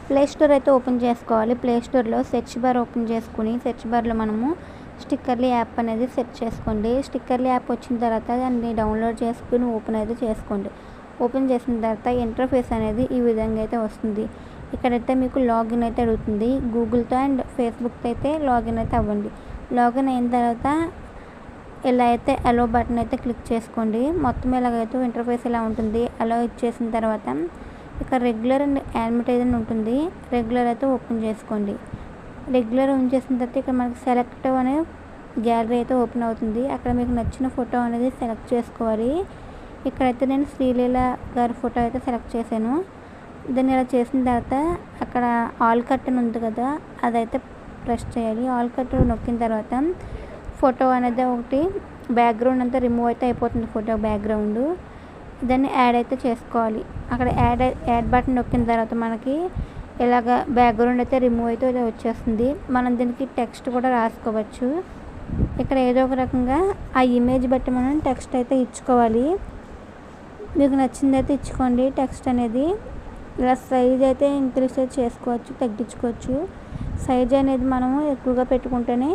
Play store అయితే open చేసుకోవాలి. Play స్టోర్లో సెర్చ్ బార్ ఓపెన్ చేసుకుని సెర్చ్ బార్లో మనము స్టిక్కర్లీ యాప్ అనేది సెర్చ్ చేసుకోండి. స్టిక్కర్లీ యాప్ వచ్చిన తర్వాత దాన్ని డౌన్లోడ్ చేసుకుని ఓపెన్ అయితే చేసుకోండి. ఓపెన్ చేసిన తర్వాత ఇంటర్ఫేస్ అనేది ఈ విధంగా అయితే వస్తుంది. ఇక్కడైతే మీకు లాగిన్ అయితే అడుగుతుంది. గూగుల్తో అండ్ ఫేస్బుక్తో అయితే లాగిన్ అయితే అవ్వండి. లాగిన్ అయిన తర్వాత ఇలా అయితే అలో బటన్ అయితే క్లిక్ చేసుకోండి. మొత్తం ఇలాగైతే ఇంటర్ఫేస్ ఇలా ఉంటుంది. అలో ఇచ్చేసిన తర్వాత ఇక్కడ రెగ్యులర్ అండ్ యానిమేటెడ్ అని ఉంటుంది. రెగ్యులర్ అయితే ఓపెన్ చేసుకోండి. రెగ్యులర్ ఓపెన్ చేసిన తర్వాత ఇక్కడ మనకి సెలెక్ట్ అనే గ్యాలరీ అయితే ఓపెన్ అవుతుంది. అక్కడ మీకు నచ్చిన ఫోటో అనేది సెలెక్ట్ చేసుకోవాలి. ఇక్కడైతే నేను శ్రీలీల గారి ఫోటో అయితే సెలెక్ట్ చేశాను. దాన్ని ఇలా చేసిన తర్వాత అక్కడ ఆల్ కట్ అని ఉంది కదా, అదైతే ప్రెస్ చేయాలి. ఆల్ కట్ నొక్కిన తర్వాత ఫోటో అనేది ఒకటి బ్యాక్గ్రౌండ్ అంతా రిమూవ్ అయితే అయిపోతుంది. ఫోటో బ్యాక్గ్రౌండ్ దాన్ని యాడ్ అయితే చేసుకోవాలి. అక్కడ యాడ్ బటన్ నొక్కిన తర్వాత మనకి ఇలాగ బ్యాక్గ్రౌండ్ అయితే రిమూవ్ అయితే వచ్చేస్తుంది. మనం దీనికి టెక్స్ట్ కూడా రాసుకోవచ్చు. ఇక్కడ ఏదో ఒక రకంగా ఆ ఇమేజ్ బట్టి మనం టెక్స్ట్ అయితే ఇచ్చుకోవాలి. మీకు నచ్చింది అయితే ఇచ్చుకోండి. టెక్స్ట్ అనేది ఇలా సైజ్ అయితే ఇంక్రీజ్ అయితే చేసుకోవచ్చు, తగ్గించుకోవచ్చు. సైజ్ అనేది మనము ఎక్కువగా పెట్టుకుంటేనే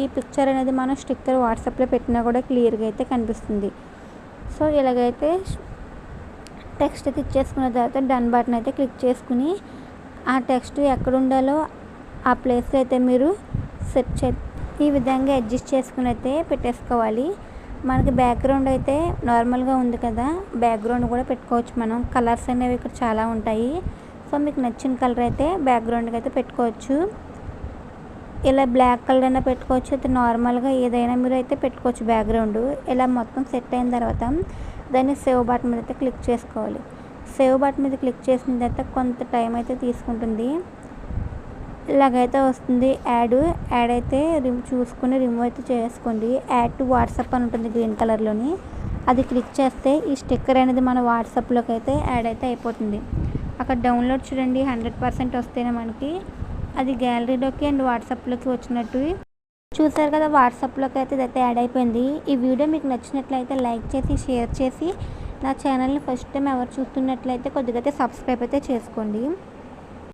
ఈ పిక్చర్ అనేది మనం స్టిక్కర్ వాట్సాప్లో పెట్టినా కూడా క్లియర్గా అయితే కనిపిస్తుంది. సో ఇలాగైతే టెక్స్ట్ అయితే ఇచ్చేసుకున్న తర్వాత డన్ బటన్ అయితే క్లిక్ చేసుకుని ఆ టెక్స్ట్ ఎక్కడ ఉండాలో ఆ ప్లేస్లో అయితే మీరు సెట్ ఈ విధంగా అడ్జస్ట్ చేసుకుని అయితే పెట్టేసుకోవాలి. మనకి బ్యాక్గ్రౌండ్ అయితే నార్మల్గా ఉంది కదా, బ్యాక్గ్రౌండ్ కూడా పెట్టుకోవచ్చు. మనం కలర్స్ అనేవి ఇక్కడ చాలా ఉంటాయి. సో మీకు నచ్చిన కలర్ అయితే బ్యాక్గ్రౌండ్కి అయితే పెట్టుకోవచ్చు. ఇలా బ్లాక్ కలర్ అయినా పెట్టుకోవచ్చు, అయితే నార్మల్గా ఏదైనా మీరు అయితే పెట్టుకోవచ్చు బ్యాక్గ్రౌండ్. ఇలా మొత్తం సెట్ అయిన తర్వాత దాన్ని సేవ్ బటన్ మీద అయితే క్లిక్ చేసుకోవాలి. సేవ్ బటన్ మీద క్లిక్ చేసిన తర్వాత కొంత టైం అయితే తీసుకుంటుంది. ఇలాగైతే వస్తుంది యాడ్ అయితే చూసుకుని రిమూవ్ అయితే చేసుకోండి. యాడ్ టు వాట్సాప్ అని ఉంటుంది గ్రీన్ కలర్లోని, అది క్లిక్ చేస్తే ఈ స్టిక్కర్ అనేది మన వాట్సాప్లోకి అయితే యాడ్ అయితే అయిపోతుంది. అక్కడ డౌన్లోడ్ చూడండి 100% వస్తేనే మనకి అది గ్యాలరీలోకి అండ్ వాట్సాప్లోకి వచ్చినట్టు చూసారు కదా. వాట్సాప్లోకి అయితే ఇదైతే యాడ్ అయిపోయింది. ఈ వీడియో మీకు నచ్చినట్లయితే లైక్ చేసి షేర్ చేసి నా ఛానల్ని ఫస్ట్ టైం ఎవరు చూస్తున్నట్లయితే కొద్దిగా అయితే సబ్స్క్రైబ్ అయితే చేసుకోండి.